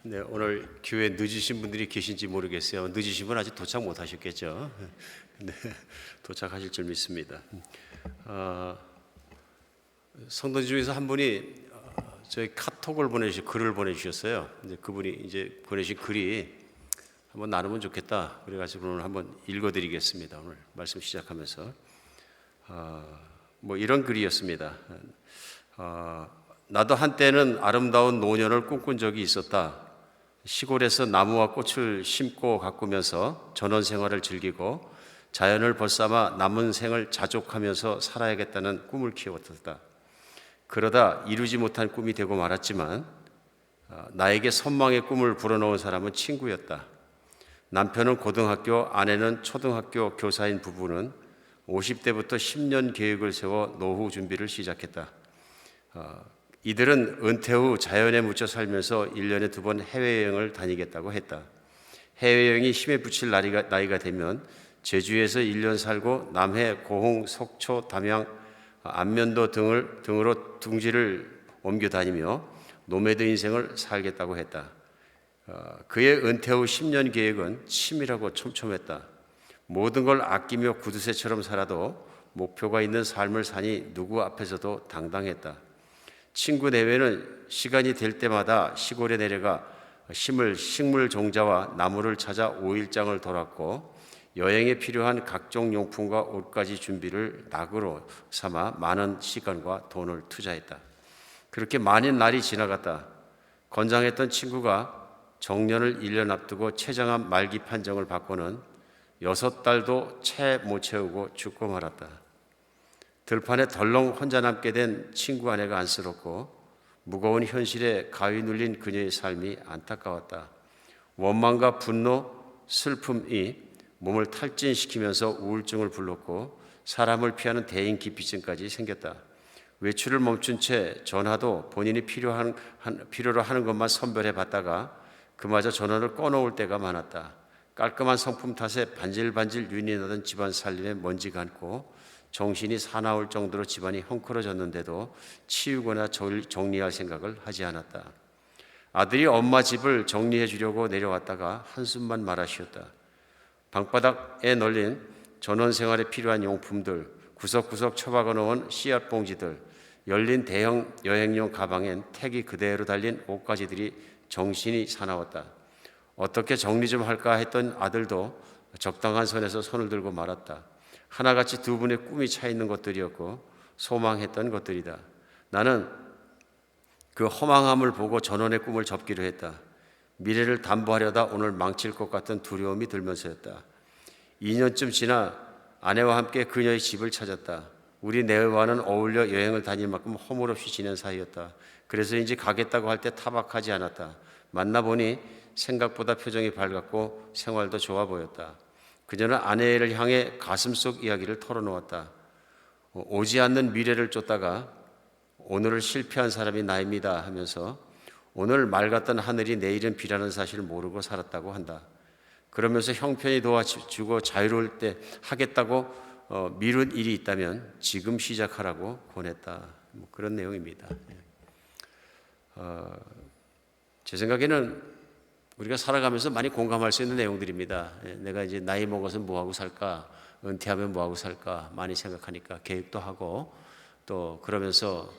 네, 오늘 교회 늦으신 분들이 계신지 모르겠어요. 늦으신 분 아직 도착 못 하셨겠죠? 네, 도착하실 줄 믿습니다. 성도님 중에서 한 분이 저희 카톡을 글을 보내주셨어요. 이제 그분이 이제 보내신 글이 한번 나누면 좋겠다. 그래가지고 오늘 한번 읽어드리겠습니다. 오늘 말씀 시작하면서 뭐 이런 글이었습니다. 나도 한때는 아름다운 노년을 꿈꾼 적이 있었다. 시골에서 나무와 꽃을 심고 가꾸면서 전원 생활을 즐기고 자연을 벗삼아 남은 생을 자족하면서 살아야겠다는 꿈을 키웠다. 그러다 이루지 못한 꿈이 되고 말았지만 나에게 선망의 꿈을 불어넣은 사람은 친구였다. 남편은 고등학교, 아내는 초등학교 교사인 부부는 50대부터 10년 계획을 세워 노후 준비를 시작했다. 이들은 은퇴 후 자연에 묻혀 살면서 1년에 2번 해외여행을 다니겠다고 했다. 해외여행이 힘에 부칠 나이가 되면 제주에서 1년 살고 남해, 고흥, 속초, 담양, 안면도 등으로 둥지를 옮겨 다니며 노매드 인생을 살겠다고 했다. 그의 은퇴 후 10년 계획은 치밀하고 촘촘했다. 모든 걸 아끼며 구두쇠처럼 살아도 목표가 있는 삶을 사니 누구 앞에서도 당당했다. 친구 내외는 시간이 될 때마다 시골에 내려가 식물 종자와 나무를 찾아 5일장을 돌았고 여행에 필요한 각종 용품과 옷까지 준비를 낙으로 삼아 많은 시간과 돈을 투자했다. 그렇게 많은 날이 지나갔다. 건장했던 친구가 정년을 1년 앞두고 최장암 말기 판정을 받고는 6달도 채 못 채우고 죽고 말았다. 들판에 덜렁 혼자 남게 된 친구 아내가 안쓰럽고 무거운 현실에 가위 눌린 그녀의 삶이 안타까웠다. 원망과 분노, 슬픔이 몸을 탈진시키면서 우울증을 불렀고 사람을 피하는 대인기피증까지 생겼다. 외출을 멈춘 채 전화도 본인이 필요로 하는 것만 선별해 봤다가 그마저 전화를 꺼놓을 때가 많았다. 깔끔한 성품 탓에 반질반질 윤이 나던 집안 살림에 먼지가 앉고 정신이 사나울 정도로 집안이 헝클어졌는데도 치우거나 정리할 생각을 하지 않았다. 아들이 엄마 집을 정리해 주려고 내려왔다가 한숨만 말아 쉬었다. 방바닥에 널린 전원생활에 필요한 용품들, 구석구석 처박아 놓은 씨앗 봉지들, 열린 대형 여행용 가방엔 택이 그대로 달린 옷가지들이 정신이 사나웠다. 어떻게 정리 좀 할까 했던 아들도 적당한 선에서 손을 들고 말았다. 하나같이 두 분의 꿈이 차 있는 것들이었고 소망했던 것들이다. 나는 그 허망함을 보고 전원의 꿈을 접기로 했다. 미래를 담보하려다 오늘 망칠 것 같은 두려움이 들면서였다. 2년쯤 지나 아내와 함께 그녀의 집을 찾았다. 우리 내외와는 어울려 여행을 다닐 만큼 허물없이 지낸 사이였다. 그래서인지 가겠다고 할 때 타박하지 않았다. 만나보니 생각보다 표정이 밝았고 생활도 좋아 보였다. 그녀는 아내를 향해 가슴속 이야기를 털어놓았다. 오지 않는 미래를 쫓다가 오늘을 실패한 사람이 나입니다 하면서 오늘 맑았던 하늘이 내일은 비라는 사실을 모르고 살았다고 한다. 그러면서 형편이 도와주고 자유로울 때 하겠다고 미룬 일이 있다면 지금 시작하라고 권했다. 뭐 그런 내용입니다. 제 생각에는 우리가 살아가면서 많이 공감할 수 있는 내용들입니다. 내가 이제 나이 먹어서 뭐하고 살까, 은퇴하면 뭐하고 살까 많이 생각하니까 계획도 하고 또 그러면서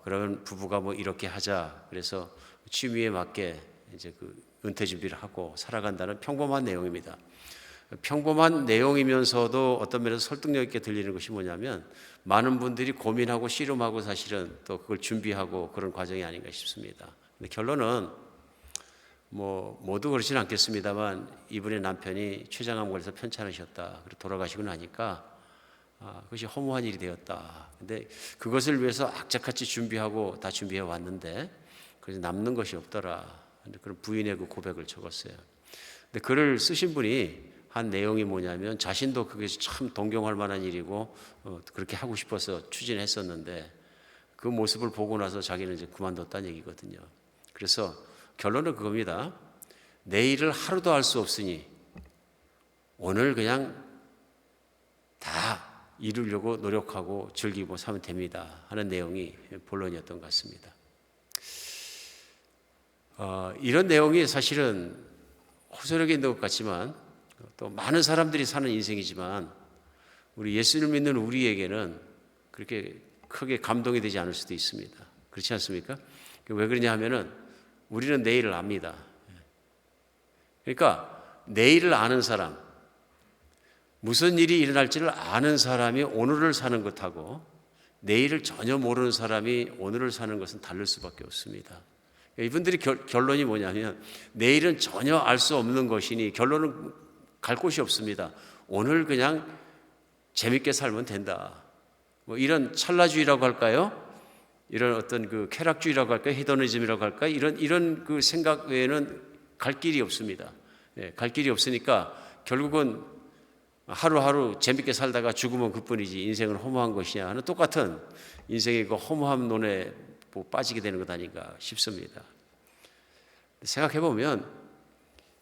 그러면 부부가 뭐 이렇게 하자 그래서 취미에 맞게 이제 그 은퇴 준비를 하고 살아간다는 평범한 내용입니다. 평범한 내용이면서도 어떤 면에서 설득력 있게 들리는 것이 뭐냐면 많은 분들이 고민하고 씨름하고 사실은 또 그걸 준비하고 그런 과정이 아닌가 싶습니다. 근데 결론은 뭐 모두 그렇지는 않겠습니다만 이분의 남편이 췌장암 걸려서 편찮으셨다. 그리고 돌아가시고 나니까 그것이 허무한 일이 되었다. 근데 그것을 위해서 악착같이 준비하고 다 준비해 왔는데 그래서 남는 것이 없더라. 그런 부인의 그 고백을 적었어요. 근데 글을 쓰신 분이 한 내용이 뭐냐면 자신도 그게 참 동경할 만한 일이고 그렇게 하고 싶어서 추진했었는데 그 모습을 보고 나서 자기는 이제 그만뒀다는 얘기거든요. 그래서 결론은 그겁니다. 내일을 하루도 알 수 없으니 오늘 그냥 다 이루려고 노력하고 즐기고 사면 됩니다 하는 내용이 본론이었던 것 같습니다. 이런 내용이 사실은 호소력이 있는 것 같지만 또 많은 사람들이 사는 인생이지만 우리 예수를 믿는 우리에게는 그렇게 크게 감동이 되지 않을 수도 있습니다. 그렇지 않습니까? 왜 그러냐 하면은 우리는 내일을 압니다. 그러니까 내일을 아는 사람, 무슨 일이 일어날지를 아는 사람이 오늘을 사는 것하고 내일을 전혀 모르는 사람이 오늘을 사는 것은 다를 수밖에 없습니다. 이분들이 결론이 뭐냐면 내일은 전혀 알 수 없는 것이니 결론은 갈 곳이 없습니다. 오늘 그냥 재밌게 살면 된다. 뭐 이런 찰나주의라고 할까요? 이런 어떤 그 쾌락주의라고 할까요? 헤도니즘이라고 할까요? 이런 그 생각 외에는 갈 길이 없습니다. 갈 길이 없으니까 결국은 하루하루 재밌게 살다가 죽으면 그뿐이지 인생은 허무한 것이냐 하는 똑같은 인생의 그 허무함 논에 빠지게 되는 것 아닌가 싶습니다. 생각해 보면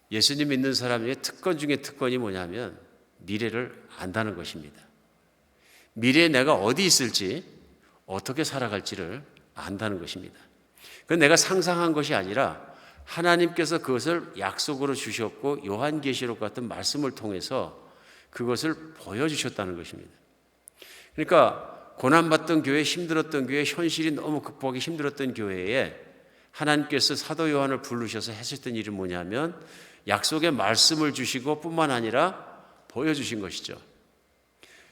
예수님 믿는 사람의 특권 중에 특권이 뭐냐면 미래를 안다는 것입니다. 미래에 내가 어디 있을지 어떻게 살아갈지를 안다는 것입니다. 그건 내가 상상한 것이 아니라 하나님께서 그것을 약속으로 주셨고 요한계시록 같은 말씀을 통해서 그것을 보여주셨다는 것입니다. 그러니까 고난받던 교회, 힘들었던 교회, 현실이 너무 극복하기 힘들었던 교회에 하나님께서 사도 요한을 부르셔서 하셨던 일이 뭐냐면 약속의 말씀을 주시고 뿐만 아니라 보여주신 것이죠.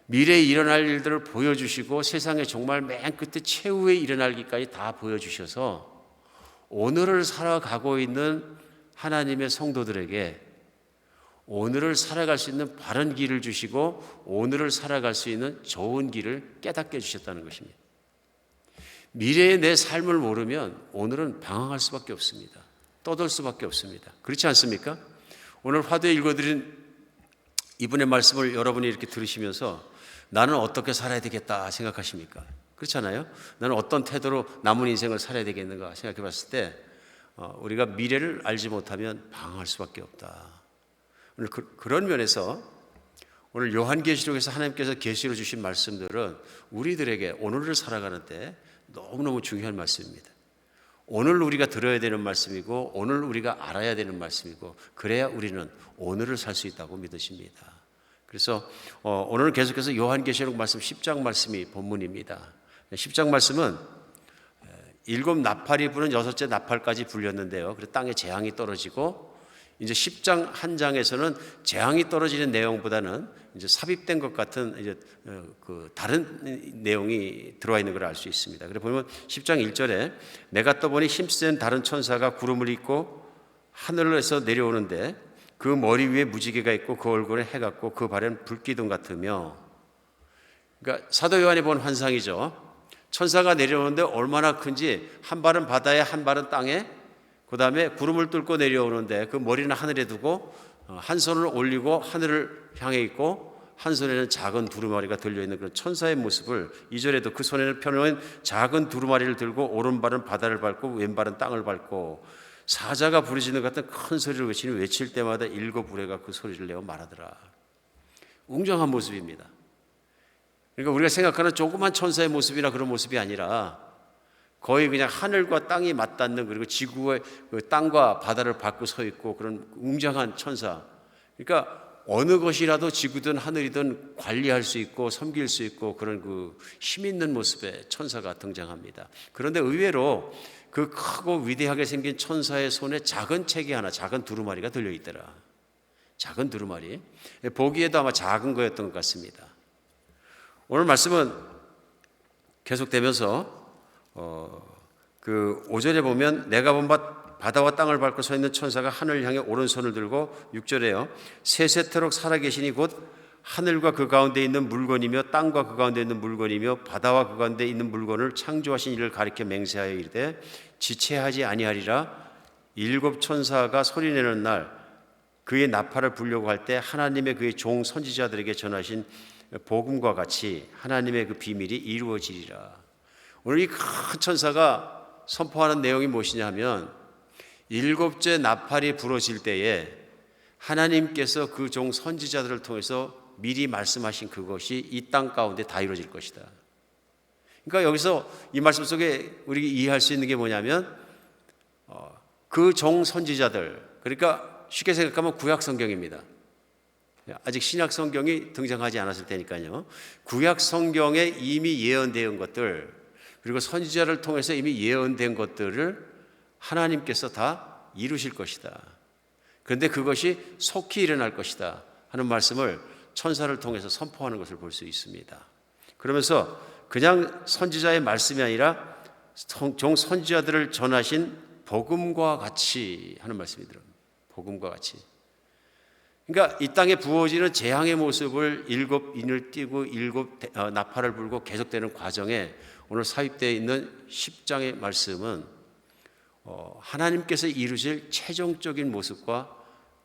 미래에 일어날 일들을 보여주시고 세상에 정말 맨 끝에 최후에 일어날 일까지 다 보여주셔서 오늘을 살아가고 있는 하나님의 성도들에게 오늘을 살아갈 수 있는 바른 길을 주시고 오늘을 살아갈 수 있는 좋은 길을 깨닫게 해주셨다는 것입니다. 미래의 내 삶을 모르면 오늘은 방황할 수밖에 없습니다. 떠돌 수밖에 없습니다. 그렇지 않습니까? 오늘 화두에 읽어드린 이분의 말씀을 여러분이 이렇게 들으시면서 나는 어떻게 살아야 되겠다 생각하십니까? 그렇잖아요. 나는 어떤 태도로 남은 인생을 살아야 되겠는가 생각해 봤을 때 우리가 미래를 알지 못하면 방황할 수밖에 없다. 오늘 그런 면에서 오늘 요한계시록에서 하나님께서 계시로 주신 말씀들은 우리들에게 오늘을 살아가는 때 너무너무 중요한 말씀입니다. 오늘 우리가 들어야 되는 말씀이고 오늘 우리가 알아야 되는 말씀이고 그래야 우리는 오늘을 살 수 있다고 믿으십니다. 그래서 오늘은 계속해서 요한계시록 말씀 10장 말씀이 본문입니다. 10장 말씀은 7 나팔이 부는 6째 나팔까지 불렸는데요. 그래서 땅에 재앙이 떨어지고 이제 10장 한 장에서는 재앙이 떨어지는 내용보다는 이제 삽입된 것 같은 이제 그 다른 내용이 들어와 있는 걸 알 수 있습니다. 그래 보면 10장 1절에 내가 떠보니 힘센 다른 천사가 구름을 입고 하늘에서 내려오는데 그 머리 위에 무지개가 있고 그 얼굴에 해가 있고 그 발에는 불기둥 같으며, 그러니까 사도 요한이 본 환상이죠. 천사가 내려오는데 얼마나 큰지 한 발은 바다에 한 발은 땅에, 그 다음에 구름을 뚫고 내려오는데 그 머리는 하늘에 두고 한 손을 올리고 하늘을 향해 있고 한 손에는 작은 두루마리가 들려있는 그런 천사의 모습을 2절에도 그 손에는 펴놓은 작은 두루마리를 들고 오른발은 바다를 밟고 왼발은 땅을 밟고 사자가 부르짖는 것 같은 큰 소리를 외치니 외칠 때마다 7 우레가 그 소리를 내어 말하더라. 웅장한 모습입니다. 그러니까 우리가 생각하는 조그만 천사의 모습이나 그런 모습이 아니라 거의 그냥 하늘과 땅이 맞닿는, 그리고 지구의 그 땅과 바다를 밟고 서 있고 그런 웅장한 천사. 그러니까 어느 것이라도 지구든 하늘이든 관리할 수 있고 섬길 수 있고 그런 그 힘 있는 모습의 천사가 등장합니다. 그런데 의외로 그 크고 위대하게 생긴 천사의 손에 작은 책이 하나, 작은 두루마리가 들려있더라. 작은 두루마리. 보기에도 아마 작은 거였던 것 같습니다. 오늘 말씀은 계속되면서 그 5절에 보면 내가 본 바다와 땅을 밟고 서 있는 천사가 하늘을 향해 오른손을 들고, 6절에요 세세토록 살아계시니 곧 하늘과 그 가운데 있는 물건이며 땅과 그 가운데 있는 물건이며 바다와 그 가운데 있는 물건을 창조하신 이를 가리켜 맹세하여 이르되 지체하지 아니하리라. 7 천사가 소리내는 날 그의 나팔을 불려고 할 때 하나님의 그의 종 선지자들에게 전하신 복음과 같이 하나님의 그 비밀이 이루어지리라. 오늘 이 큰 천사가 선포하는 내용이 무엇이냐 하면 7째 나팔이 불어질 때에 하나님께서 그 종 선지자들을 통해서 미리 말씀하신 그것이 이 땅 가운데 다 이루어질 것이다. 그러니까 여기서 이 말씀 속에 우리가 이해할 수 있는 게 뭐냐면 그 종 선지자들, 그러니까 쉽게 생각하면 구약 성경입니다. 아직 신약 성경이 등장하지 않았을 테니까요. 구약 성경에 이미 예언된 것들, 그리고 선지자를 통해서 이미 예언된 것들을 하나님께서 다 이루실 것이다. 그런데 그것이 속히 일어날 것이다 하는 말씀을 천사를 통해서 선포하는 것을 볼 수 있습니다. 그러면서 그냥 선지자의 말씀이 아니라 종 선지자들을 전하신 복음과 같이 하는 말씀이 들어옵니다. 복음과 같이. 그러니까 이 땅에 부어지는 재앙의 모습을 일곱 인을 띄고 일곱 나팔을 불고 계속되는 과정에 오늘 삽입되어 있는 10장의 말씀은 하나님께서 이루실 최종적인 모습과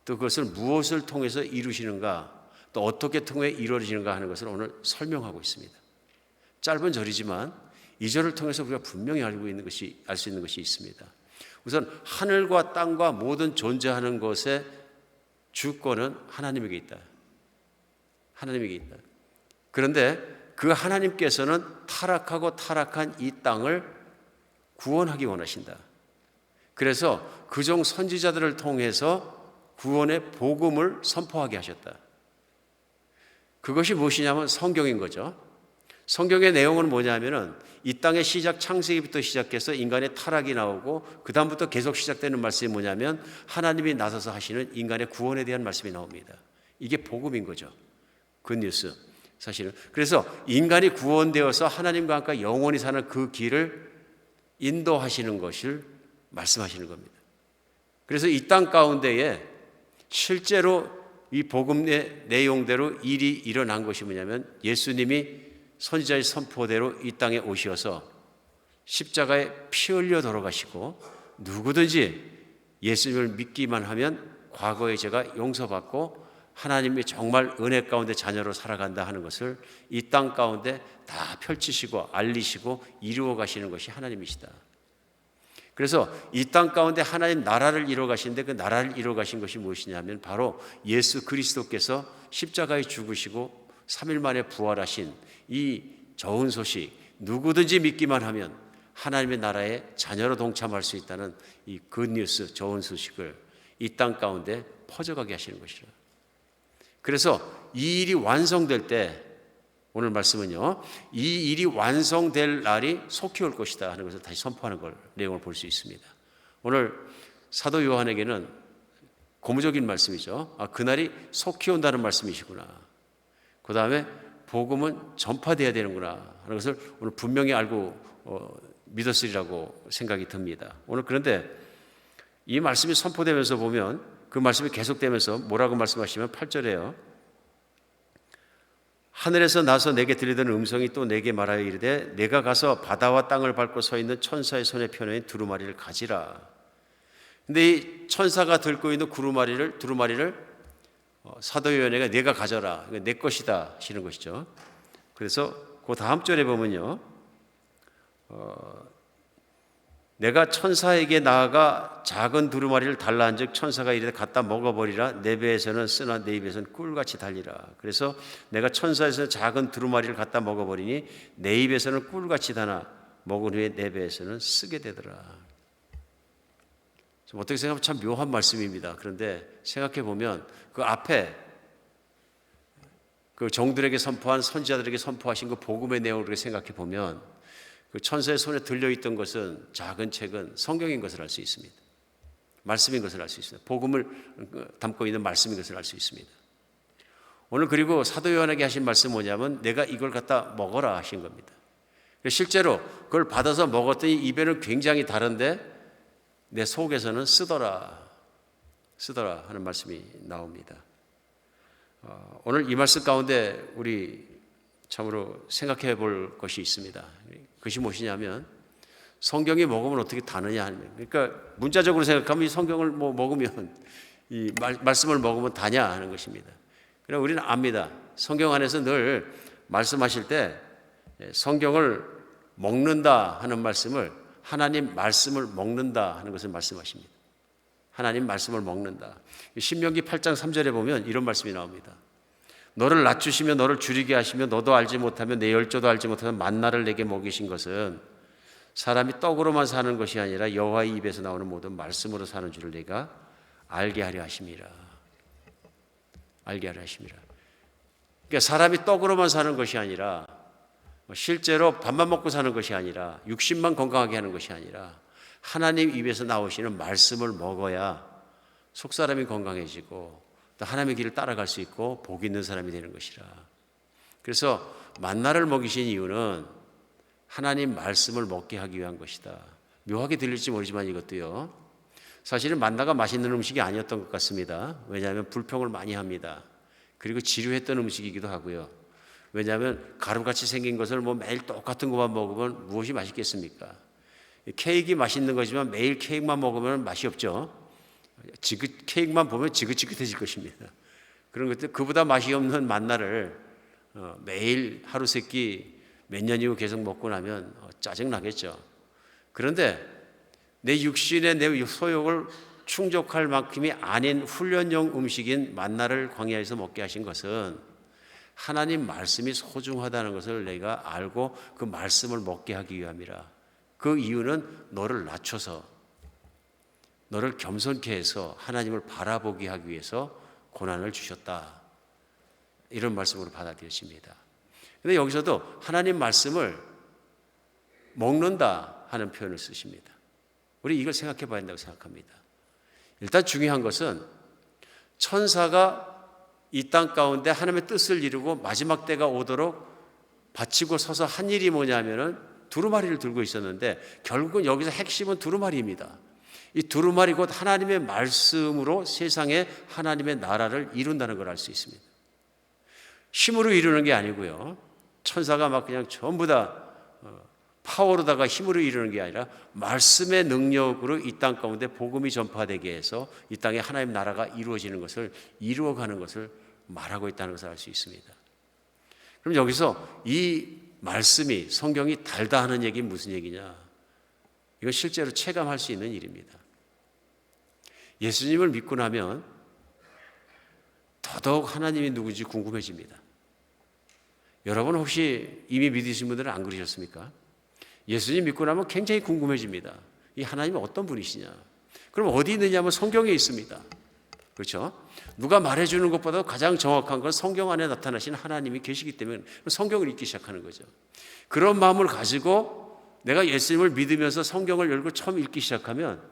또 그것을 무엇을 통해서 이루시는가, 또 어떻게 통해 이루어지는가 하는 것을 오늘 설명하고 있습니다. 짧은 절이지만 이 절을 통해서 우리가 분명히 알 수 있는 것이 있습니다. 우선 하늘과 땅과 모든 존재하는 것의 주권은 하나님에게 있다. 하나님에게 있다. 그런데 그 하나님께서는 타락하고 타락한 이 땅을 구원하기 원하신다. 그래서 그 종 선지자들을 통해서 구원의 복음을 선포하게 하셨다. 그것이 무엇이냐면 성경인 거죠. 성경의 내용은 뭐냐면은 이 땅의 시작 창세기부터 시작해서 인간의 타락이 나오고 그 다음부터 계속 시작되는 말씀이 뭐냐면 하나님이 나서서 하시는 인간의 구원에 대한 말씀이 나옵니다. 이게 복음인 거죠. 굿뉴스 사실은. 그래서 인간이 구원되어서 하나님과 함께 영원히 사는 그 길을 인도하시는 것을 말씀하시는 겁니다. 그래서 이 땅 가운데에 실제로 이 복음의 내용대로 일이 일어난 것이 뭐냐면 예수님이 선지자의 선포대로 이 땅에 오셔서 십자가에 피 흘려 돌아가시고 누구든지 예수님을 믿기만 하면 과거의 죄가 용서받고 하나님이 정말 은혜 가운데 자녀로 살아간다 하는 것을 이 땅 가운데 다 펼치시고 알리시고 이루어 가시는 것이 하나님이시다. 그래서 이 땅 가운데 하나님 나라를 이루어 가시는데 그 나라를 이루어 가신 것이 무엇이냐면 바로 예수 그리스도께서 십자가에 죽으시고 3일 만에 부활하신 이 좋은 소식, 누구든지 믿기만 하면 하나님의 나라의 자녀로 동참할 수 있다는 이 굿뉴스, 좋은 소식을 이 땅 가운데 퍼져가게 하시는 것이라. 그래서 이 일이 완성될 때 오늘 말씀은요, 이 일이 완성될 날이 속히 올 것이다 하는 것을 다시 선포하는 걸 내용을 볼 수 있습니다. 오늘 사도 요한에게는 고무적인 말씀이죠. 그날이 속히 온다는 말씀이시구나. 그 다음에 복음은 전파되어야 되는구나 하는 것을 오늘 분명히 알고 믿었으리라고 생각이 듭니다. 오늘 그런데 이 말씀이 선포되면서 보면 그 말씀이 계속되면서 뭐라고 말씀하시면 8절에요. 하늘에서 나서 내게 들리던 음성이 또 내게 말하여 이르되 내가 가서 바다와 땅을 밟고 서 있는 천사의 손에 펴놓은 두루마리를 가지라. 근데 이 천사가 들고 있는 두루마리를 사도 요한에게 내가 가져라, 내 것이다 하시는 것이죠. 그래서 그 다음 절에 보면요, 내가 천사에게 나아가 작은 두루마리를 달라한즉 천사가 이르되 갖다 먹어버리라. 내 배에서는 쓰나 내 입에서는 꿀같이 달리라. 그래서 내가 천사에서 작은 두루마리를 갖다 먹어버리니 내 입에서는 꿀같이 다나 먹은 후에 내 배에서는 쓰게 되더라. 좀 어떻게 생각하면 참 묘한 말씀입니다. 그런데 생각해 보면 그 앞에 그 종들에게 선포한 선지자들에게 선포하신 그 복음의 내용을 그렇게 생각해 보면 그 천사의 손에 들려있던 것은 작은 책은 성경인 것을 알 수 있습니다. 말씀인 것을 알 수 있습니다. 복음을 담고 있는 말씀인 것을 알 수 있습니다. 오늘 그리고 사도 요한에게 하신 말씀은 뭐냐면 내가 이걸 갖다 먹어라 하신 겁니다. 실제로 그걸 받아서 먹었더니 입에는 굉장히 다른데 내 속에서는 쓰더라 하는 말씀이 나옵니다. 오늘 이 말씀 가운데 우리 참으로 생각해 볼 것이 있습니다. 그것이 무엇이냐면 성경이 먹으면 어떻게 다느냐. 그러니까 문자적으로 생각하면 이 성경을 먹으면 이 말씀을 먹으면 다냐 하는 것입니다. 그러나 우리는 압니다. 성경 안에서 늘 말씀하실 때 성경을 먹는다 하는 말씀을 하나님 말씀을 먹는다 하는 것을 말씀하십니다. 하나님 말씀을 먹는다. 신명기 8장 3절에 보면 이런 말씀이 나옵니다. 너를 낮추시며 너를 줄이게 하시며 너도 알지 못하며 내 열조도 알지 못하는 만나를 내게 먹이신 것은 사람이 떡으로만 사는 것이 아니라 여호와의 입에서 나오는 모든 말씀으로 사는 줄을 내가 알게 하려 하심이라. 알게 하려 하심이라. 그러니까 사람이 떡으로만 사는 것이 아니라 실제로 밥만 먹고 사는 것이 아니라 육신만 건강하게 하는 것이 아니라 하나님 입에서 나오시는 말씀을 먹어야 속사람이 건강해지고 또 하나님의 길을 따라갈 수 있고 복 있는 사람이 되는 것이라. 그래서 만나를 먹이신 이유는 하나님 말씀을 먹게 하기 위한 것이다. 묘하게 들릴지 모르지만 이것도요, 사실은 만나가 맛있는 음식이 아니었던 것 같습니다. 왜냐하면 불평을 많이 합니다. 그리고 지루했던 음식이기도 하고요. 왜냐하면 가루같이 생긴 것을 매일 똑같은 것만 먹으면 무엇이 맛있겠습니까? 케이크 맛있는 거지만 매일 케이크만 먹으면 맛이 없죠. 케이크만 보면 지긋지긋해질 것입니다. 그런 것들, 그보다 맛이 없는 만나를 매일 하루 세 끼 몇 년 이후 계속 먹고 나면 짜증나겠죠. 그런데 내 육신의 내 소욕을 충족할 만큼이 아닌 훈련용 음식인 만나를 광야에서 먹게 하신 것은 하나님 말씀이 소중하다는 것을 내가 알고 그 말씀을 먹게 하기 위함이라. 그 이유는 너를 낮춰서, 너를 겸손케 해서 하나님을 바라보게 하기 위해서 고난을 주셨다. 이런 말씀으로 받아들여집니다. 그런데 여기서도 하나님 말씀을 먹는다 하는 표현을 쓰십니다. 우리 이걸 생각해 봐야 된다고 생각합니다. 일단 중요한 것은 천사가 이 땅 가운데 하나님의 뜻을 이루고 마지막 때가 오도록 바치고 서서 한 일이 뭐냐면은 두루마리를 들고 있었는데, 결국은 여기서 핵심은 두루마리입니다. 이 두루마리 곧 하나님의 말씀으로 세상에 하나님의 나라를 이룬다는 걸 알 수 있습니다. 힘으로 이루는 게 아니고요, 천사가 막 그냥 전부 다 파워로다가 힘으로 이루는 게 아니라 말씀의 능력으로 이 땅 가운데 복음이 전파되게 해서 이 땅에 하나님 나라가 이루어지는 것을, 이루어가는 것을 말하고 있다는 것을 알 수 있습니다. 그럼 여기서 이 말씀이, 성경이 달다 하는 얘기는 무슨 얘기냐? 이건 실제로 체감할 수 있는 일입니다. 예수님을 믿고 나면 더더욱 하나님이 누구인지 궁금해집니다. 여러분 혹시 이미 믿으신 분들은 안 그러셨습니까? 예수님 믿고 나면 굉장히 궁금해집니다. 이 하나님이 어떤 분이시냐? 그럼 어디 있느냐 하면 성경에 있습니다. 그렇죠? 누가 말해주는 것보다 가장 정확한 건 성경 안에 나타나신 하나님이 계시기 때문에 성경을 읽기 시작하는 거죠. 그런 마음을 가지고 내가 예수님을 믿으면서 성경을 열고 처음 읽기 시작하면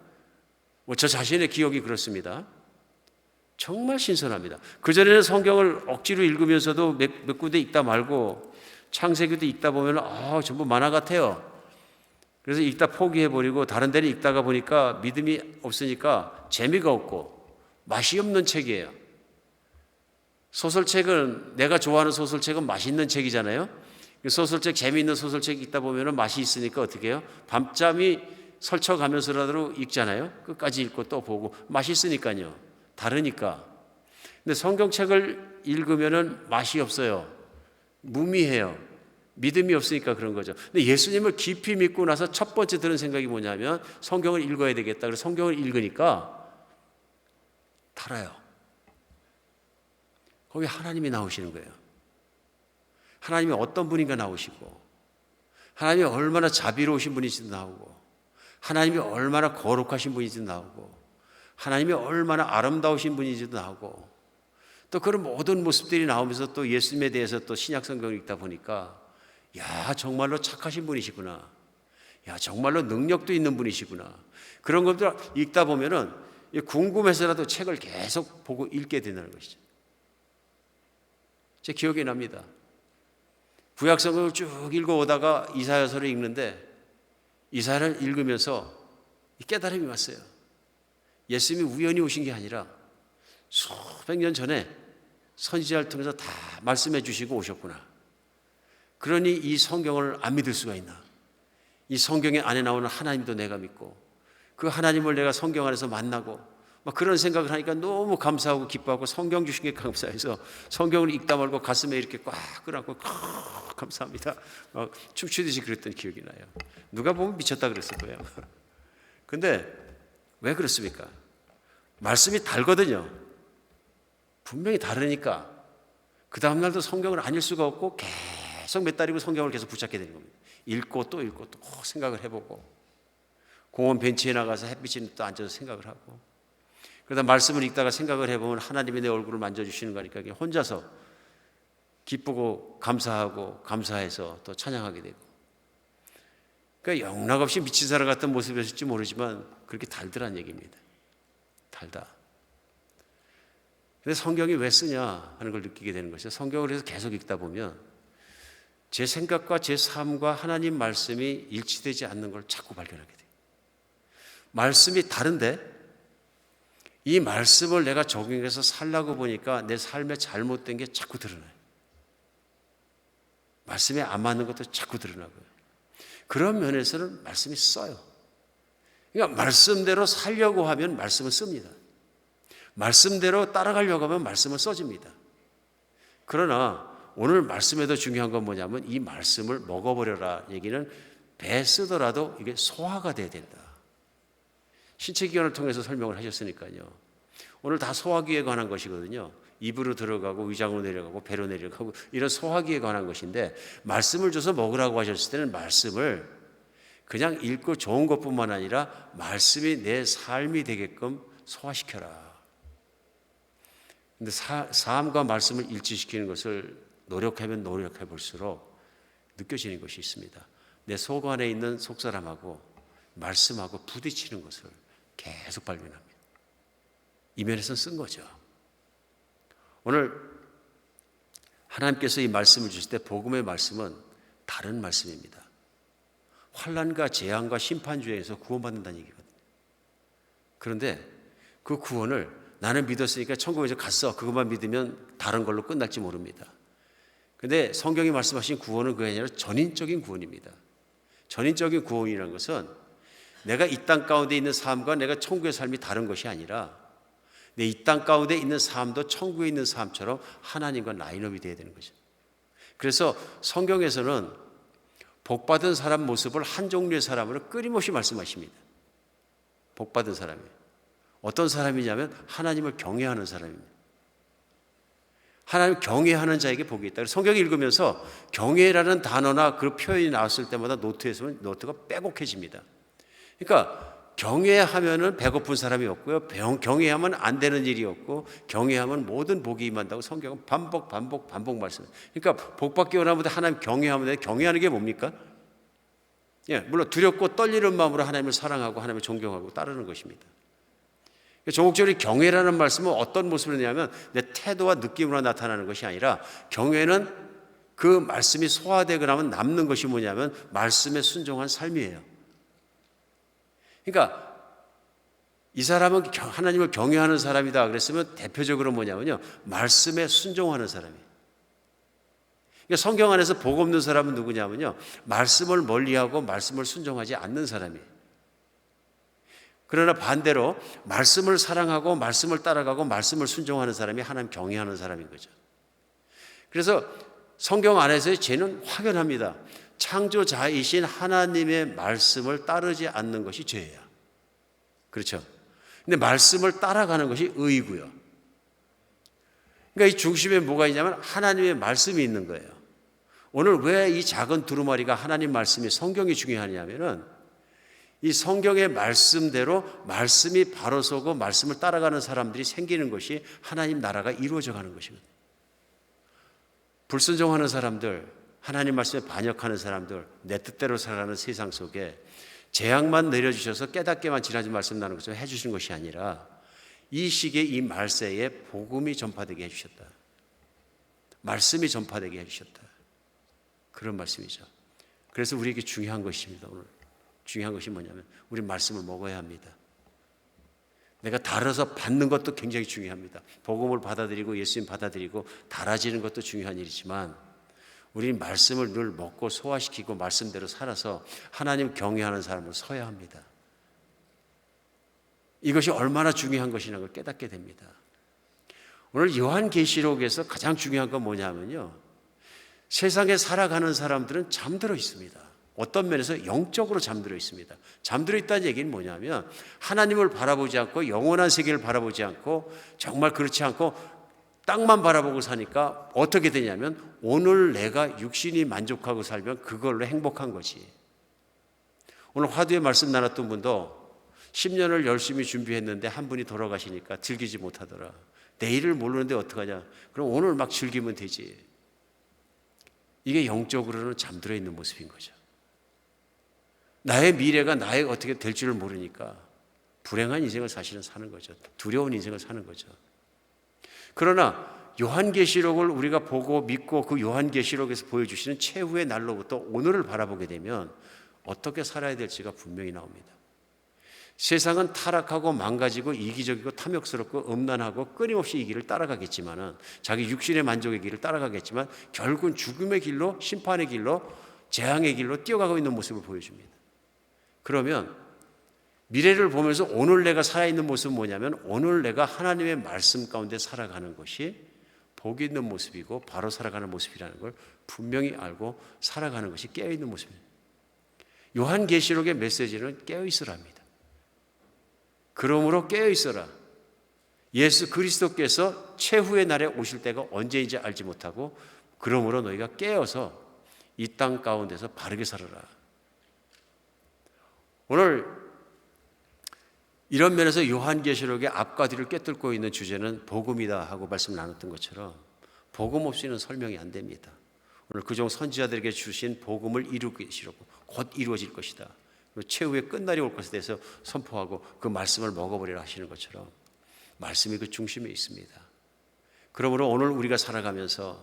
저 자신의 기억이 그렇습니다. 정말 신선합니다. 그전에는 성경을 억지로 읽으면서도 몇 군데 읽다 말고 창세기도 읽다 보면 전부 만화 같아요. 그래서 읽다 포기해버리고 다른 데를 읽다가 보니까 믿음이 없으니까 재미가 없고 맛이 없는 책이에요. 소설책은, 내가 좋아하는 소설책은 맛있는 책이잖아요. 소설책, 재미있는 소설책 읽다 보면 맛이 있으니까 어떻게 해요? 밤잠이 설쳐가면서라도 읽잖아요. 끝까지 읽고 또 보고 맛있으니까요. 다르니까. 근데 성경책을 읽으면 맛이 없어요. 무미해요. 믿음이 없으니까 그런 거죠. 근데 예수님을 깊이 믿고 나서 첫 번째 드는 생각이 뭐냐면 성경을 읽어야 되겠다. 그래서 성경을 읽으니까 달아요. 거기 하나님이 나오시는 거예요. 하나님이 어떤 분인가 나오시고, 하나님이 얼마나 자비로우신 분인지도 나오고, 하나님이 얼마나 거룩하신 분인지도 나오고, 하나님이 얼마나 아름다우신 분인지도 나오고, 또 그런 모든 모습들이 나오면서 또 예수님에 대해서 또 신약 성경을 읽다 보니까 야, 정말로 착하신 분이시구나. 야, 정말로 능력도 있는 분이시구나. 그런 것들 읽다 보면은 궁금해서라도 책을 계속 보고 읽게 된다는 것이죠. 제 기억이 납니다. 구약성경을 쭉 읽어오다가 이사야서를 읽는데 이사야를 읽으면서 깨달음이 왔어요. 예수님이 우연히 오신 게 아니라 수백 년 전에 선지자를 통해서 다 말씀해 주시고 오셨구나. 그러니 이 성경을 안 믿을 수가 있나? 이 성경의 안에 나오는 하나님도 내가 믿고 그 하나님을 내가 성경 안에서 만나고 막 그런 생각을 하니까 너무 감사하고 기뻐하고 성경 주신 게 감사해서 성경을 읽다 말고 가슴에 이렇게 꽉 끌어안고 감사합니다. 춤추듯이 그랬던 기억이 나요. 누가 보면 미쳤다 그랬을 거예요. 근데 왜 그렇습니까? 말씀이 달거든요. 분명히 다르니까 그 다음날도 성경을 안 읽을 수가 없고 계속 몇 달이고 성경을 계속 붙잡게 되는 겁니다. 읽고 또 생각을 해보고, 공원 벤치에 나가서 햇빛에 또 앉아서 생각을 하고, 그러다 말씀을 읽다가 생각을 해보면 하나님이 내 얼굴을 만져주시는 거니까 혼자서 기쁘고 감사하고 감사해서 또 찬양하게 되고, 그러니까 영락없이 미친 사람 같은 모습이었을지 모르지만 그렇게 달더란 얘기입니다. 달다. 근데 성경이 왜 쓰냐 하는 걸 느끼게 되는 것이죠. 성경을 해서 계속 읽다 보면 제 생각과 제 삶과 하나님 말씀이 일치되지 않는 걸 자꾸 발견하게 돼요. 말씀이 다른데 이 말씀을 내가 적용해서 살라고 보니까 내 삶에 잘못된 게 자꾸 드러나요. 말씀에 안 맞는 것도 자꾸 드러나고요. 그런 면에서는 말씀이 써요. 그러니까 말씀대로 살려고 하면 말씀은 씁니다. 말씀대로 따라가려고 하면 말씀은 써집니다. 그러나 오늘 말씀에도 중요한 건 뭐냐면 이 말씀을 먹어버려라 얘기는 배 쓰더라도 이게 소화가 돼야 된다. 신체기관을 통해서 설명을 하셨으니까요. 오늘 다 소화기에 관한 것이거든요. 입으로 들어가고 위장으로 내려가고 배로 내려가고 이런 소화기에 관한 것인데, 말씀을 줘서 먹으라고 하셨을 때는 말씀을 그냥 읽고 좋은 것뿐만 아니라 말씀이 내 삶이 되게끔 소화시켜라. 근데 삶과 말씀을 일치시키는 것을 노력하면 노력해 볼수록 느껴지는 것이 있습니다. 내 속 안에 있는 속사람하고 말씀하고 부딪히는 것을 계속 발견합니다. 이 면에서 쓴 거죠. 오늘 하나님께서 이 말씀을 주실 때 복음의 말씀은 다른 말씀입니다. 환난과 재앙과 심판주에서 구원받는다는 얘기거든요. 그런데 그 구원을 나는 믿었으니까 천국에 갔어, 그것만 믿으면 다른 걸로 끝날지 모릅니다. 그런데 성경이 말씀하신 구원은 그게 아니라 전인적인 구원입니다. 전인적인 구원이라는 것은 내가 이 땅 가운데 있는 삶과 내가 천국의 삶이 다른 것이 아니라 내 이 땅 가운데 있는 삶도 천국에 있는 삶처럼 하나님과 라인업이 되어야 되는 거죠. 그래서 성경에서는 복받은 사람 모습을 한 종류의 사람으로 끊임없이 말씀하십니다. 복받은 사람이에요. 어떤 사람이냐면 하나님을 경외하는 사람입니다. 하나님 경외하는 자에게 복이 있다. 성경을 읽으면서 경외라는 단어나 그 표현이 나왔을 때마다 노트가 빼곡해집니다. 그러니까 경외하면은 배고픈 사람이 없고요. 경외하면 안 되는 일이 없고, 경외하면 모든 복이 임한다고 성경은 반복 말씀해요. 그러니까 복받기 원하면 하나님 경외하면 돼. 경외하는 게 뭡니까? 예, 물론 두렵고 떨리는 마음으로 하나님을 사랑하고 하나님을 존경하고 따르는 것입니다. 조목절이 경외라는 말씀은 어떤 모습으로 냐면 내 태도와 느낌으로 나타나는 것이 아니라, 경외는 그 말씀이 소화되고 나면 남는 것이 뭐냐면 말씀에 순종한 삶이에요. 그러니까 이 사람은 하나님을 경외하는 사람이다 그랬으면 대표적으로 뭐냐면요, 말씀에 순종하는 사람이에요. 그러니까 성경 안에서 복 없는 사람은 누구냐면요, 말씀을 멀리하고 말씀을 순종하지 않는 사람이에요. 그러나 반대로 말씀을 사랑하고 말씀을 따라가고 말씀을 순종하는 사람이 하나님 경외하는 사람인 거죠. 그래서 성경 안에서의 죄는 확연합니다. 창조자이신 하나님의 말씀을 따르지 않는 것이 죄예요. 그렇죠? 근데 말씀을 따라가는 것이 의이고요. 그러니까 이 중심에 뭐가 있냐면 하나님의 말씀이 있는 거예요. 오늘 왜 이 작은 두루마리가 하나님 말씀이 성경이 중요하냐면은 이 성경의 말씀대로 말씀이 바로 서고 말씀을 따라가는 사람들이 생기는 것이 하나님 나라가 이루어져 가는 것이거든요. 불순종하는 사람들, 하나님 말씀에 반역하는 사람들, 내 뜻대로 살아가는 세상 속에 재앙만 내려주셔서 깨닫게만 지나지 말씀 나누는 것을 해주신 것이 아니라 이 시기에 이 말세에 복음이 전파되게 해주셨다. 말씀이 전파되게 해주셨다. 그런 말씀이죠. 그래서 우리에게 중요한 것입니다. 오늘 중요한 것이 뭐냐면 우리 말씀을 먹어야 합니다. 내가 달아서 받는 것도 굉장히 중요합니다. 복음을 받아들이고 예수님 받아들이고 달아지는 것도 중요한 일이지만 우리는 말씀을 늘 먹고 소화시키고 말씀대로 살아서 하나님 경외하는 사람으로 서야 합니다. 이것이 얼마나 중요한 것이라는 걸 깨닫게 됩니다. 오늘 요한계시록에서 가장 중요한 건 뭐냐면요, 세상에 살아가는 사람들은 잠들어 있습니다. 어떤 면에서 영적으로 잠들어 있습니다. 잠들어 있다는 얘기는 뭐냐면 하나님을 바라보지 않고 영원한 세계를 바라보지 않고 정말 그렇지 않고 땅만 바라보고 사니까 어떻게 되냐면 오늘 내가 육신이 만족하고 살면 그걸로 행복한 거지. 오늘 화두에 말씀 나눴던 분도 10년을 열심히 준비했는데 한 분이 돌아가시니까 즐기지 못하더라. 내일을 모르는데 어떡하냐. 그럼 오늘 막 즐기면 되지. 이게 영적으로는 잠들어 있는 모습인 거죠. 나의 미래가 나의 어떻게 될 줄을 모르니까 불행한 인생을 사실은 사는 거죠. 두려운 인생을 사는 거죠. 그러나 요한계시록을 우리가 보고 믿고 그 요한계시록에서 보여주시는 최후의 날로부터 오늘을 바라보게 되면 어떻게 살아야 될지가 분명히 나옵니다. 세상은 타락하고 망가지고 이기적이고 탐욕스럽고 음란하고 끊임없이 이 길을 따라가겠지만은 자기 육신의 만족의 길을 따라가겠지만 결국은 죽음의 길로 심판의 길로 재앙의 길로 뛰어가고 있는 모습을 보여줍니다. 그러면 미래를 보면서 오늘 내가 살아있는 모습은 뭐냐면 오늘 내가 하나님의 말씀 가운데 살아가는 것이 복 있는 모습이고 바로 살아가는 모습이라는 걸 분명히 알고 살아가는 것이 깨어있는 모습입니다. 요한계시록의 메시지는 깨어있으랍니다. 그러므로 깨어있어라. 예수 그리스도께서 최후의 날에 오실 때가 언제인지 알지 못하고 그러므로 너희가 깨어서 이 땅 가운데서 바르게 살아라. 오늘 이런 면에서 요한계시록의 앞과 뒤를 꿰뚫고 있는 주제는 복음이다 하고 말씀 나눴던 것처럼 복음 없이는 설명이 안 됩니다. 오늘 그종 선지자들에게 주신 복음을 이루시려고 곧 이루어질 것이다. 최후의 끝날이 올 것에 대해서 선포하고 그 말씀을 먹어버리라 하시는 것처럼 말씀이 그 중심에 있습니다. 그러므로 오늘 우리가 살아가면서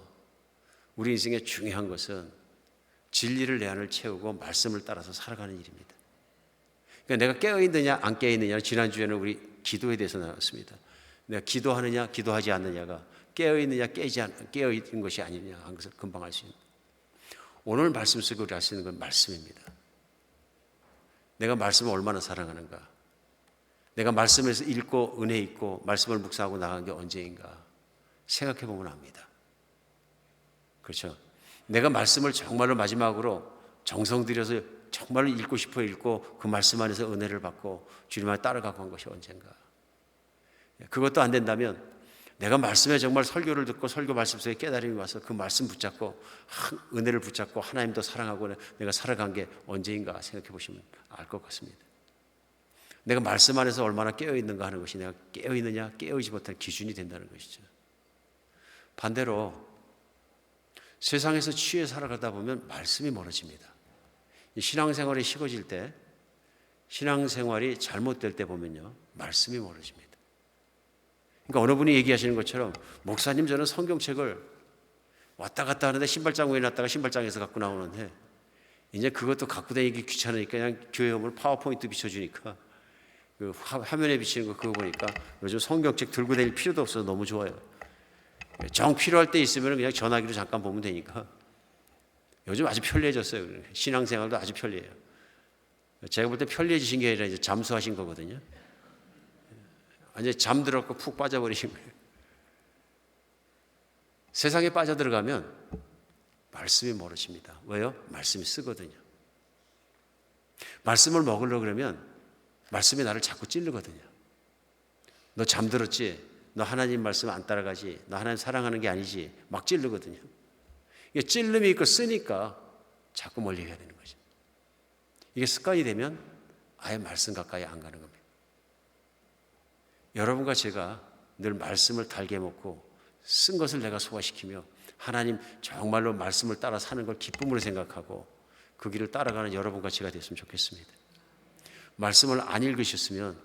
우리 인생의 중요한 것은 진리를 내 안을 채우고 말씀을 따라서 살아가는 일입니다. 그러니까 내가 깨어있느냐 안 깨어있느냐 지난주에는 우리 기도에 대해서 나눴습니다. 내가 기도하느냐 기도하지 않느냐가 깨어있느냐 깨어있는 것이 아니냐 하는 것을 금방 알 수 있는 오늘 말씀 속에 우리 알 수 있는 건 말씀입니다. 내가 말씀을 얼마나 사랑하는가, 내가 말씀에서 읽고 은혜 있고 말씀을 묵상하고 나간 게 언제인가 생각해 보면 압니다. 그렇죠? 내가 말씀을 정말로 마지막으로 정성 들여서 정말로 읽고 싶어 읽고 그 말씀 안에서 은혜를 받고 주님 안에 따라가고 한 것이 언젠가. 그것도 안 된다면 내가 말씀에 정말 설교를 듣고 설교 말씀 속에 깨달음이 와서 그 말씀 붙잡고 은혜를 붙잡고 하나님도 사랑하고 내가 살아간 게 언제인가 생각해 보시면 알 것 같습니다. 내가 말씀 안에서 얼마나 깨어있는가 하는 것이 내가 깨어있느냐 깨어있지 못한 기준이 된다는 것이죠. 반대로 세상에서 취해 살아가다 보면 말씀이 멀어집니다. 신앙생활이 식어질 때, 신앙생활이 잘못될 때 보면요 말씀이 멀어집니다. 그러니까 어느 분이 얘기하시는 것처럼 목사님 저는 성경책을 왔다 갔다 하는데 신발장 위에 놨다가 신발장에서 갖고 나오는데 이제 그것도 갖고 다니기 귀찮으니까 그냥 교회 오면 파워포인트 비춰주니까 그 화면에 비치는 거 그거 보니까 요즘 성경책 들고 다닐 필요도 없어서 너무 좋아요. 정 필요할 때 있으면 그냥 전화기로 잠깐 보면 되니까 요즘 아주 편리해졌어요. 신앙생활도 아주 편리해요. 제가 볼 때 편리해지신 게 아니라 이제 잠수하신 거거든요. 완전히 잠들었고 푹 빠져버리신 거예요. 세상에 빠져들어가면 말씀이 멀어집니다. 왜요? 말씀이 쓰거든요. 말씀을 먹으려고 그러면 말씀이 나를 자꾸 찌르거든요. 너 잠들었지? 너 하나님 말씀 안 따라가지? 너 하나님 사랑하는 게 아니지? 막 찌르거든요. 이게 찔림이 있고 쓰니까 자꾸 멀리 가야 되는 거죠. 이게 습관이 되면 아예 말씀 가까이 안 가는 겁니다. 여러분과 제가 늘 말씀을 달게 먹고 쓴 것을 내가 소화시키며 하나님 정말로 말씀을 따라 사는 걸 기쁨으로 생각하고 그 길을 따라가는 여러분과 제가 됐으면 좋겠습니다. 말씀을 안 읽으셨으면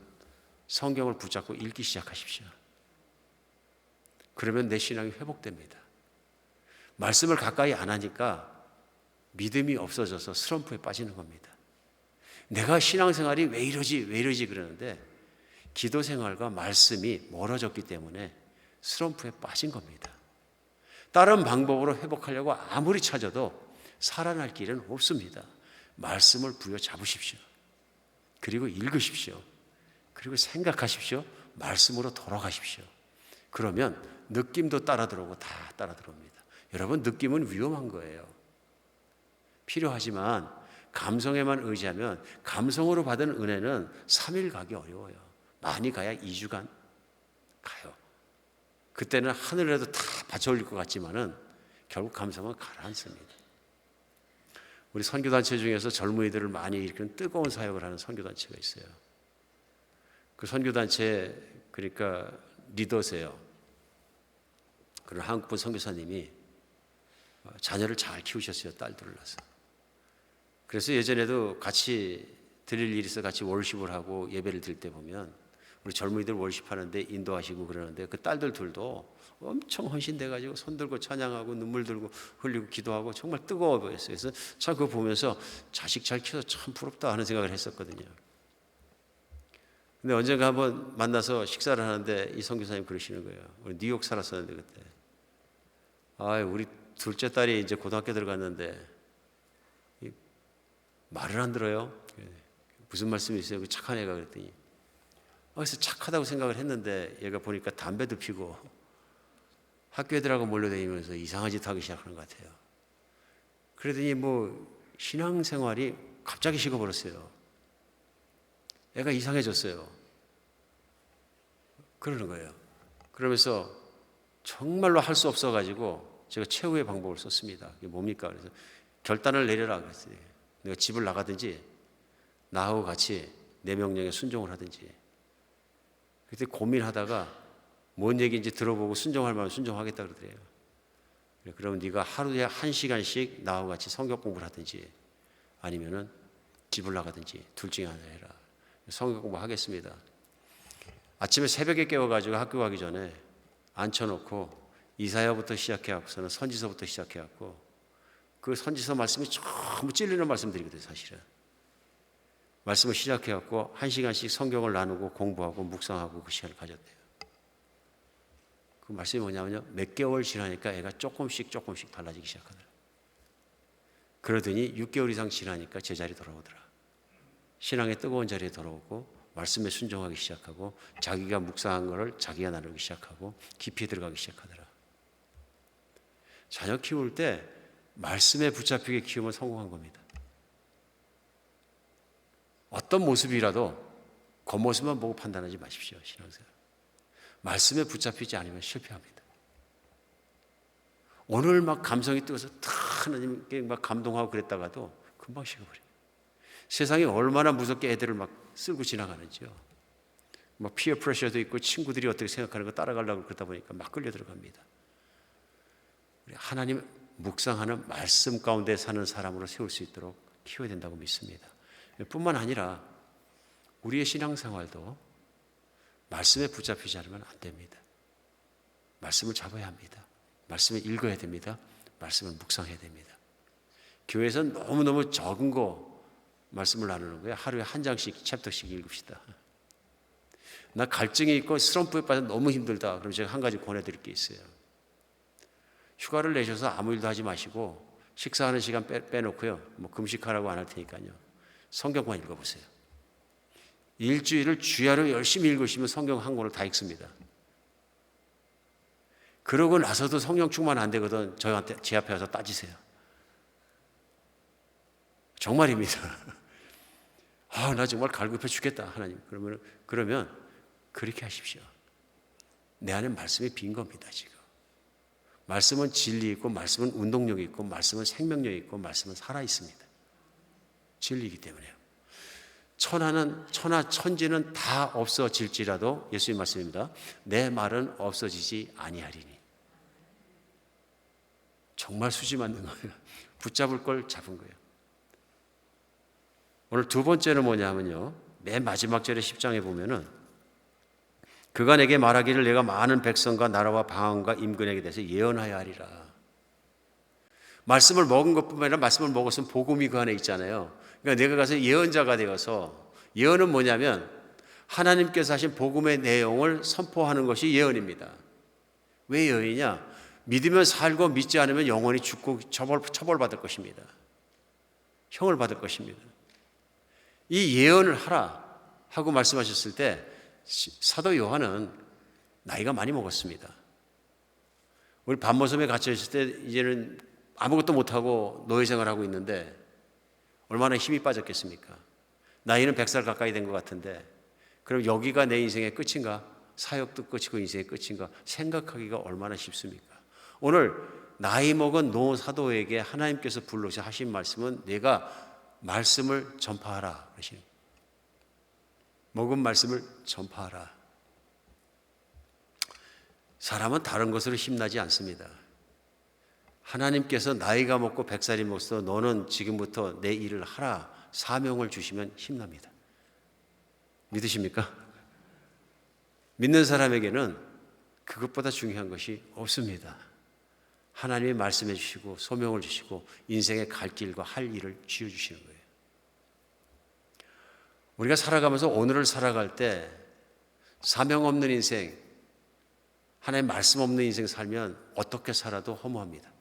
성경을 붙잡고 읽기 시작하십시오. 그러면 내 신앙이 회복됩니다. 말씀을 가까이 안 하니까 믿음이 없어져서 슬럼프에 빠지는 겁니다. 내가 신앙생활이 왜 이러지 그러는데 기도 생활과 말씀이 멀어졌기 때문에 슬럼프에 빠진 겁니다. 다른 방법으로 회복하려고 아무리 찾아도 살아날 길은 없습니다. 말씀을 부여잡으십시오. 그리고 읽으십시오. 그리고 생각하십시오. 말씀으로 돌아가십시오. 그러면 느낌도 따라 들어오고 다 따라 들어옵니다. 여러분 느낌은 위험한 거예요. 필요하지만 감성에만 의지하면 감성으로 받은 은혜는 3일 가기 어려워요. 많이 가야 2주간 가요. 그때는 하늘에도 다 받쳐 올릴 것 같지만은 결국 감성은 가라앉습니다. 우리 선교단체 중에서 젊은이들을 많이 일으키는 뜨거운 사역을 하는 선교단체가 있어요. 그 선교단체 그러니까 리더세요. 그런 한국분 선교사님이 자녀를 잘 키우셨어요. 딸들을 낳아서. 그래서 예전에도 같이 드릴 일이 있어 같이 월십을 하고 예배를 드릴 때 보면 우리 젊은이들 월십하는데 인도하시고 그러는데 그 딸들 둘도 엄청 헌신돼가지고 손 들고 찬양하고 눈물 들고 흘리고 기도하고 정말 뜨거워 보였어요. 그래서 참 그거 보면서 자식 잘 키워서 참 부럽다 하는 생각을 했었거든요. 근데 언젠가 한번 만나서 식사를 하는데 이 선교사님 그러시는 거예요. 우리 뉴욕 살았었는데 그때 우리 둘째 딸이 이제 고등학교 들어갔는데 말을 안 들어요. 무슨 말씀이 있어요? 그 착한 애가 그랬더니 그래서 착하다고 생각을 했는데 얘가 보니까 담배도 피고 학교 애들하고 몰려다니면서 이상한 짓 하기 시작하는 것 같아요. 그러더니 신앙생활이 갑자기 식어버렸어요. 애가 이상해졌어요. 그러는 거예요. 그러면서 정말로 할 수 없어가지고 제가 최후의 방법을 썼습니다. 이게 뭡니까? 그래서 결단을 내려라 그랬어요. 내가 집을 나가든지 나하고 같이 내 명령에 순종을 하든지. 그때 고민하다가 뭔 얘기인지 들어보고 순종할 만하면 순종하겠다 그러더래요. 그러면 네가 하루에 1시간씩 나하고 같이 성경 공부를 하든지 아니면은 집을 나가든지 둘 중에 하나 해라. 성경 공부 하겠습니다. 아침에 새벽에 깨워가지고 학교 가기 전에 앉혀놓고 이사야부터 시작해갖고서는 선지서부터 시작해갖고 그 선지서 말씀이 전부 찔리는 말씀들이거든요. 사실은 말씀을 시작해갖고 1시간씩 성경을 나누고 공부하고 묵상하고 그 시간을 가졌대요. 그 말씀이 뭐냐면요, 몇 개월 지나니까 애가 조금씩 달라지기 시작하더라. 그러더니 6개월 이상 지나니까 제자리 돌아오더라. 신앙의 뜨거운 자리에 돌아오고 말씀에 순종하기 시작하고 자기가 묵상한 것을 자기가 나누기 시작하고 깊이 들어가기 시작하더라. 자녀 키울 때 말씀에 붙잡히게 키우면 성공한 겁니다. 어떤 모습이라도 겉모습만 보고 판단하지 마십시오. 신앙생활 말씀에 붙잡히지 않으면 실패합니다. 오늘 막 감성이 뜨거워서 하나님께 막 감동하고 그랬다가도 금방 식어버려요. 세상이 얼마나 무섭게 애들을 막 쓸고 지나가는지요. 막 피어 프레셔도 있고 친구들이 어떻게 생각하는 거 따라가려고 그러다 보니까 막 끌려 들어갑니다. 우리 하나님 묵상하는 말씀 가운데 사는 사람으로 세울 수 있도록 키워야 된다고 믿습니다. 뿐만 아니라 우리의 신앙생활도 말씀에 붙잡히지 않으면 안 됩니다. 말씀을 잡아야 합니다. 말씀을 읽어야 됩니다. 말씀을 묵상해야 됩니다. 교회에서는 너무너무 적은 거 말씀을 나누는 거예요. 하루에 한 장씩 챕터씩 읽읍시다. 나 갈증이 있고 슬럼프에 빠져 너무 힘들다. 그럼 제가 한 가지 권해드릴 게 있어요. 휴가를 내셔서 아무 일도 하지 마시고 식사하는 시간 빼놓고요. 금식하라고 안 할 테니까요. 성경만 읽어보세요. 일주일을 주야로 열심히 읽으시면 성경 한 권을 다 읽습니다. 그러고 나서도 성령 충만 안 되거든 저한테 제 앞에 와서 따지세요. 정말입니다. 나 정말 갈급해 죽겠다 하나님. 그러면 그렇게 하십시오. 내 안에 말씀이 빈 겁니다 지금. 말씀은 진리 있고 말씀은 운동력이 있고 말씀은 생명력이 있고 말씀은 살아 있습니다. 진리이기 때문에요. 천지는 다 없어질지라도 예수님 말씀입니다. 내 말은 없어지지 아니하리니. 정말 수지 맞는 거예요. 붙잡을 걸 잡은 거예요. 오늘 두 번째는 뭐냐면요. 맨 마지막 절의 10장에 보면은 그가 내게 말하기를 내가 많은 백성과 나라와 방언과 임근에게 대해서 예언하여 하리라. 말씀을 먹은 것뿐만 아니라 말씀을 먹었으면 복음이 그 안에 있잖아요. 그러니까 내가 가서 예언자가 되어서 예언은 뭐냐면 하나님께서 하신 복음의 내용을 선포하는 것이 예언입니다. 왜 예언이냐? 믿으면 살고 믿지 않으면 영원히 죽고 처벌받을 것입니다. 형을 받을 것입니다. 이 예언을 하라 하고 말씀하셨을 때 사도 요한은 나이가 많이 먹었습니다. 우리 반모섬에 갇혀 있을 때 이제는 아무것도 못하고 노예 생활하고 있는데 얼마나 힘이 빠졌겠습니까? 나이는 100살 가까이 된 것 같은데 그럼 여기가 내 인생의 끝인가? 사역도 끝이고 인생의 끝인가 생각하기가 얼마나 쉽습니까? 오늘 나이 먹은 노 사도에게 하나님께서 불러서 하신 말씀은 내가 말씀을 전파하라 그러시는 거예요. 먹은 말씀을 전파하라. 사람은 다른 것으로 힘나지 않습니다. 하나님께서 나이가 먹고 100살이 먹어서 너는 지금부터 내 일을 하라 사명을 주시면 힘납니다. 믿으십니까? 믿는 사람에게는 그것보다 중요한 것이 없습니다. 하나님이 말씀해 주시고 소명을 주시고 인생의 갈 길과 할 일을 쥐어주시는 거예요. 우리가 살아가면서 오늘을 살아갈 때 사명 없는 인생, 하나님 말씀 없는 인생 살면 어떻게 살아도 허무합니다.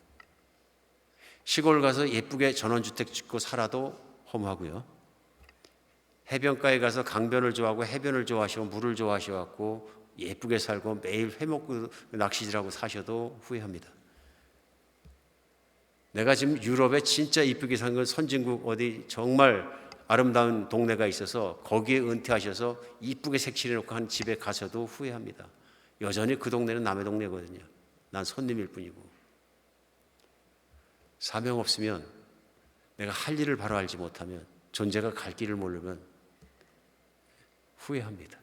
시골 가서 예쁘게 전원주택 짓고 살아도 허무하고요. 해변가에 가서 강변을 좋아하고 해변을 좋아하시고 물을 좋아하셔갖고 예쁘게 살고 매일 회 먹고 낚시질하고 사셔도 후회합니다. 내가 지금 유럽에 진짜 이쁘게 산 건 선진국 어디 정말 아름다운 동네가 있어서 거기에 은퇴하셔서 이쁘게 색칠해놓고 한 집에 가셔도 후회합니다. 여전히 그 동네는 남의 동네거든요. 난 손님일 뿐이고. 사명 없으면 내가 할 일을 바로 알지 못하면 존재가 갈 길을 모르면 후회합니다.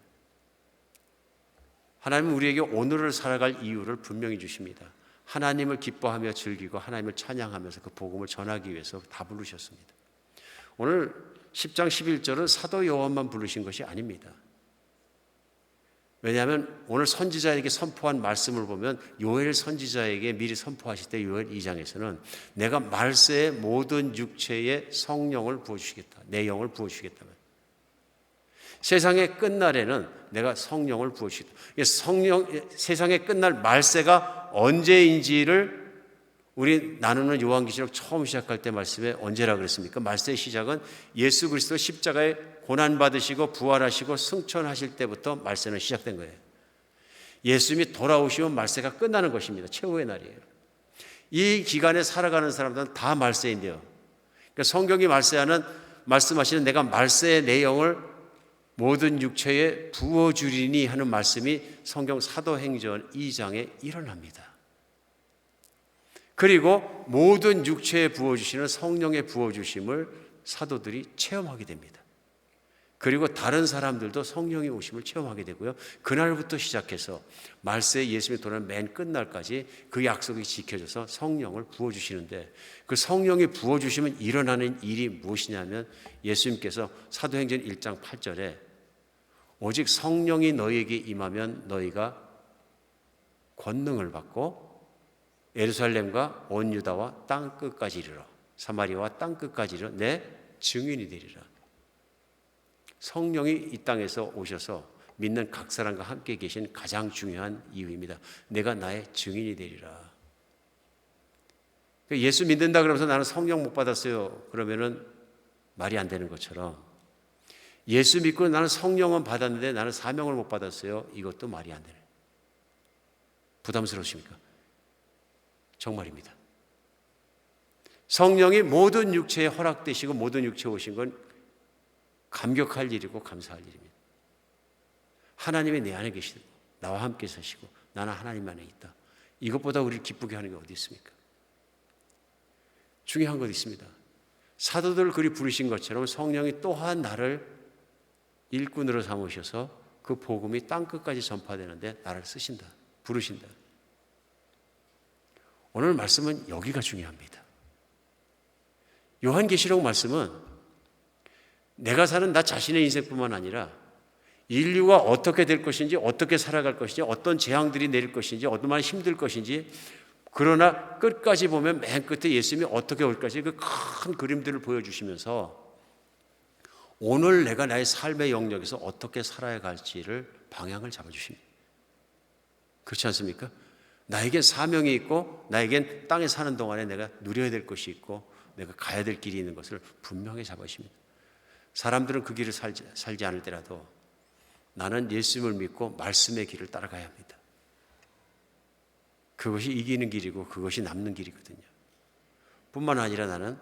하나님은 우리에게 오늘을 살아갈 이유를 분명히 주십니다. 하나님을 기뻐하며 즐기고 하나님을 찬양하면서 그 복음을 전하기 위해서 다 부르셨습니다. 오늘 10장 11절은 사도 요한만 부르신 것이 아닙니다. 왜냐하면 오늘 선지자에게 선포한 말씀을 보면 요엘 선지자에게 미리 선포하실 때 요엘 2장에서는 내가 말세의 모든 육체에 성령을 부어주시겠다. 내 영을 부어주시겠다면 세상의 끝날에는 내가 성령을 부어주시겠다. 세상의 끝날 말세가 언제인지를 우리 나누는 요한계시록 처음 시작할 때 말씀에 언제라 그랬습니까? 말세의 시작은 예수 그리스도 십자가에 고난받으시고 부활하시고 승천하실 때부터 말세는 시작된 거예요. 예수님이 돌아오시면 말세가 끝나는 것입니다. 최후의 날이에요. 이 기간에 살아가는 사람들은 다 말세인데요. 그러니까 성경이 말씀하시는 내가 말세의 내용을 모든 육체에 부어주리니 하는 말씀이 성경 사도행전 2장에 일어납니다. 그리고 모든 육체에 부어주시는 성령의 부어주심을 사도들이 체험하게 됩니다. 그리고 다른 사람들도 성령의 오심을 체험하게 되고요. 그날부터 시작해서 말세에 예수님이 돌아오는 맨 끝날까지 그 약속이 지켜져서 성령을 부어주시는데 그 성령이 부어주시면 일어나는 일이 무엇이냐면 예수님께서 사도행전 1장 8절에 오직 성령이 너희에게 임하면 너희가 권능을 받고 예루살렘과 온 유다와 땅 끝까지 이르러 사마리아와 땅 끝까지 이르러 내 증인이 되리라. 성령이 이 땅에서 오셔서 믿는 각 사람과 함께 계신 가장 중요한 이유입니다. 내가 나의 증인이 되리라. 예수 믿는다 그러면서 나는 성령 못 받았어요. 그러면은 말이 안 되는 것처럼 예수 믿고 나는 성령은 받았는데 나는 사명을 못 받았어요. 이것도 말이 안 되네. 부담스러우십니까? 정말입니다. 성령이 모든 육체에 허락되시고 모든 육체에 오신 건 감격할 일이고 감사할 일입니다. 하나님이 내 안에 계시고 나와 함께 사시고 나는 하나님 안에 있다. 이것보다 우리를 기쁘게 하는 게 어디 있습니까? 중요한 것 있습니다. 사도들 그리 부르신 것처럼 성령이 또한 나를 일꾼으로 삼으셔서 그 복음이 땅끝까지 전파되는데 나를 쓰신다. 부르신다. 오늘 말씀은 여기가 중요합니다. 요한계시록 말씀은 내가 사는 나 자신의 인생뿐만 아니라 인류가 어떻게 될 것인지 어떻게 살아갈 것인지 어떤 재앙들이 내릴 것인지 얼마나 힘들 것인지 그러나 끝까지 보면 맨 끝에 예수님이 어떻게 올 것인지 그 큰 그림들을 보여주시면서 오늘 내가 나의 삶의 영역에서 어떻게 살아야 갈지를 방향을 잡아주십니다. 그렇지 않습니까? 나에겐 사명이 있고 나에겐 땅에 사는 동안에 내가 누려야 될 것이 있고 내가 가야 될 길이 있는 것을 분명히 잡으십니다. 사람들은 그 길을 살지 않을 때라도 나는 예수님을 믿고 말씀의 길을 따라가야 합니다. 그것이 이기는 길이고 그것이 남는 길이거든요. 뿐만 아니라 나는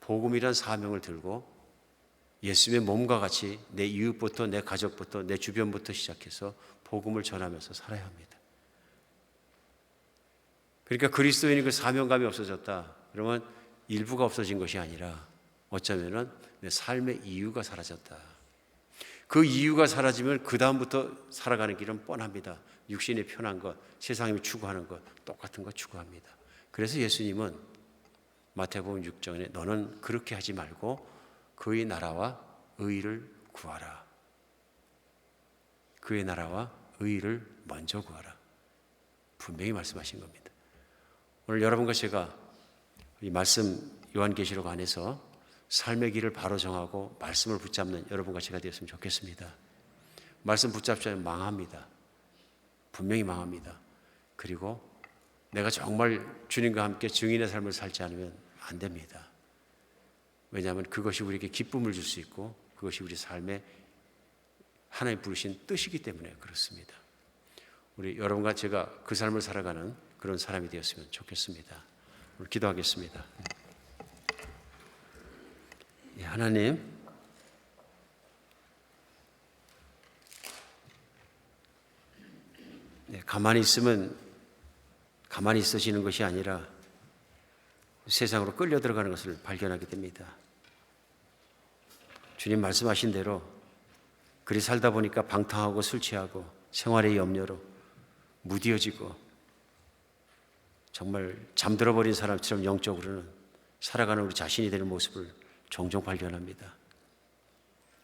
복음이란 사명을 들고 예수님의 몸과 같이 내 이웃부터 내 가족부터 내 주변부터 시작해서 복음을 전하면서 살아야 합니다. 그러니까 그리스도인이 그 사명감이 없어졌다. 그러면 일부가 없어진 것이 아니라 어쩌면은 내 삶의 이유가 사라졌다. 그 이유가 사라지면 그 다음부터 살아가는 길은 뻔합니다. 육신의 편한 것, 세상이 추구하는 것, 똑같은 것 추구합니다. 그래서 예수님은 마태복음 6장에 너는 그렇게 하지 말고 그의 나라와 의를 구하라. 그의 나라와 의를 먼저 구하라. 분명히 말씀하신 겁니다. 오늘 여러분과 제가 이 말씀 요한계시록 안에서 삶의 길을 바로 정하고 말씀을 붙잡는 여러분과 제가 되었으면 좋겠습니다. 말씀 붙잡지 않으면 망합니다. 분명히 망합니다. 그리고 내가 정말 주님과 함께 증인의 삶을 살지 않으면 안 됩니다. 왜냐하면 그것이 우리에게 기쁨을 줄 수 있고 그것이 우리 삶에 하나님 부르신 뜻이기 때문에 그렇습니다. 우리 여러분과 제가 그 삶을 살아가는 그런 사람이 되었으면 좋겠습니다. 오늘 기도하겠습니다. 하나님, 가만히 있으면 가만히 있으시는 것이 아니라 세상으로 끌려 들어가는 것을 발견하게 됩니다. 주님 말씀하신 대로 그리 살다 보니까 방탕하고 술 취하고 생활의 염려로 무뎌지고 정말 잠들어 버린 사람처럼 영적으로는 살아가는 우리 자신이 되는 모습을 종종 발견합니다.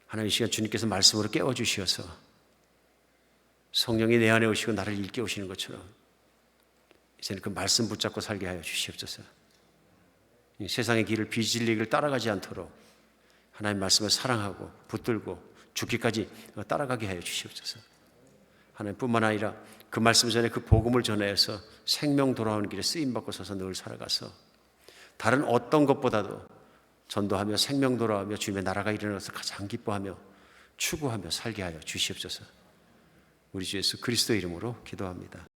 하나님, 이 시간 주님께서 말씀으로 깨워주시어서 성령이 내 안에 오시고 나를 일깨우시는 것처럼 이제는 그 말씀 붙잡고 살게 하여 주시옵소서. 이 세상의 길을 비진리를 따라가지 않도록 하나님 말씀을 사랑하고 붙들고 죽기까지 따라가게 하여 주시옵소서. 하나님뿐만 아니라 그 말씀 전에 그 복음을 전하여서 생명 돌아오는 길에 쓰임받고 서서 늘 살아가서 다른 어떤 것보다도 전도하며 생명 돌아오며 주님의 나라가 일어나서 가장 기뻐하며 추구하며 살게 하여 주시옵소서. 우리 주 예수 그리스도 이름으로 기도합니다.